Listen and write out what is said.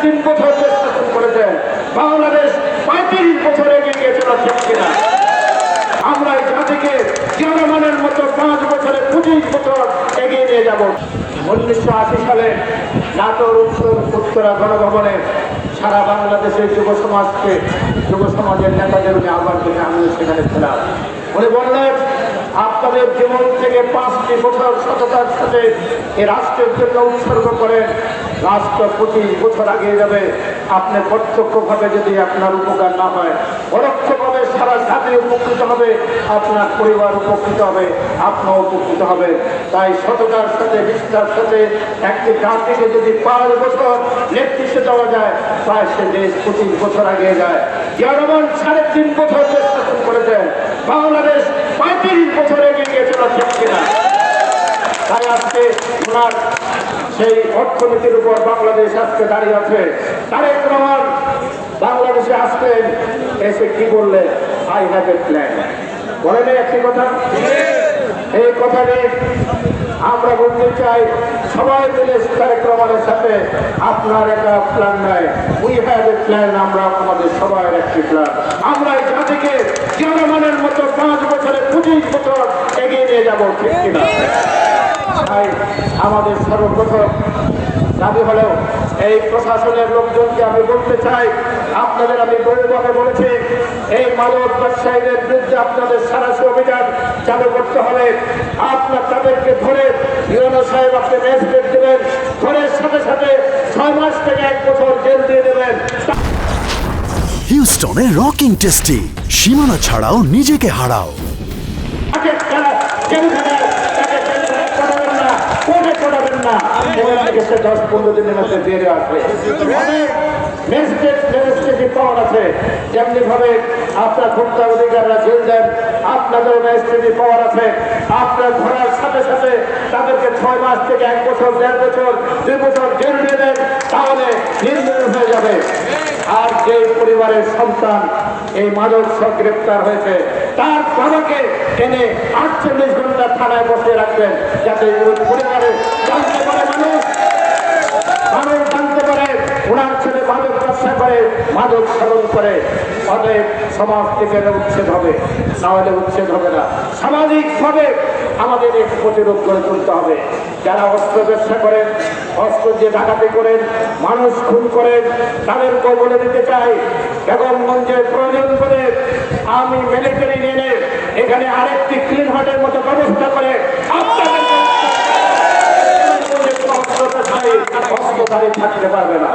3.5 বছর দেশ শাসন করেছেন, বাংলাদেশ 35 বছর এগিয়ে গিয়েছিল, ঠিক কিনা? আমরা এই জাতিকে জনগণের মতো 5 বছরে 25 বছর এগিয়ে নিয়ে যাব। 1980 সালে নাটোর উত্তরা গণভবনে সারা বাংলাদেশের যুব সমাজের নেতাদের উনি আহ্বান করে, আমিও সেখানে ছিলাম। উনি বললেন, আপনাদের জীবন থেকে 5টি বছর সততার সাথে এই রাষ্ট্রের জন্য উৎসর্গ করেন, রাষ্ট্র 25 বছর আগিয়ে যাবে। আপনি প্রত্যক্ষভাবে যদি আপনার উপকার না হয়, পরোক্ষভাবে সারা জাতি উপকৃত হবে, আপনার পরিবার উপকৃত হবে, আপনিও উপকৃত হবে। তাই সততার সাথে, নিষ্ঠার সাথে একটি জাতিকে যদি 5 বছর নেতৃত্ব দেওয়া যায়, তাই সে দেশ 25 বছর আগিয়ে যায়। জনগণ 3.5 বছর দেশ শাসন করেছেন, বাংলাদেশ 35 বছর এগিয়ে গিয়েছিল, ঠিক কিনা? তাই আজকে ওনার সেই অর্থনীতির উপর বাংলাদেশ আজকে দাঁড়িয়ে আছে। তারেক রহমান বাংলাদেশে আসলেন, এসে কি বললেন? I have a plan. বলেন একটি কথা, এই কথা নিয়ে আমরা বলতে চাই, সবাই মিলে তারেক রহমানের সাথে আপনার একটা প্ল্যান নাই, উই হ্যাভ এ প্ল্যান। আমরা আমাদের সবার একটি প্ল্যান। আমরা এই জাতিকে জনগণের মতো 5 বছরে 25 বছর এগিয়ে নিয়ে যাব, ঠিক কিনা? তাই আমাদের সর্বপ্রথম দাবি হলেও এই প্রশাসনের লোকজনকে আমি বলতে চাই, আপনাদের আমি বহুভাবে বলেছি, এই মাদক ব্যবসায়ীদের বিরুদ্ধে আপনাদের সারাশি অভিযান চালু করতে হবে। আপনার তাদেরকে ধরে ইউনো সাহেব আপনি ম্যাজিস্ট্রেট দেবেন, ধরে সাথে সাথে 6 মাস থেকে 1 বছর জেল দিয়ে দেবেন। হিউস্টনে রকিং টেস্টি, সীমানা ছাড়াও নিজেকে হারাও। না 10-15 দিনের মধ্যে বেরিয়ে আসবে। ম্যাজিস্ট্রেট পাওয়ার আছে, যেমনি ভাবে আপনার ভোক্তা অধিকাররা জেল দেন, আপনাদের ম্যাজিস্ট্রেট পাওয়ার আছে। আপনার ধরার সাথে সাথে তাদেরকে 6 মাস থেকে 1 বছর, 1.5 বছর, 2 বছর জেল দিয়ে দেন, তাহলে নির্মূল হয়ে যাবে। আর যে পরিবারের সন্তান এই মাদক গ্রেপ্তার হয়েছে, তার বাবাকে এনে 48 ঘন্টা থানায় বসিয়ে রাখবেন, যাতে ওই পরিবারে জানতে পারে, মানুষ জানতে পারে ওনার ছেলে মাদক ব্যবসা করে, মাদক সেবন করে। অতএব সমাজ থেকে উচ্ছেদ হবে, নাহলে উচ্ছেদ হবে না। সামাজিকভাবে আমাদের এই প্রতিরোধ করে তুলতে হবে। যারা অস্ত্র ব্যবসা করেন, অস্ত্র দিয়ে ডাকাতি করেন, মানুষ খুন করেন, তাদেরকেও বলে দিতে চাই, বেগমগঞ্জে প্রয়োজন করে আমি মিলিটারি নিয়ে এখানে আরেকটি ক্লিন হার্টের মতো ব্যবস্থা করে আপনাদের অস্ত্রধারী থাকতে পারবে না।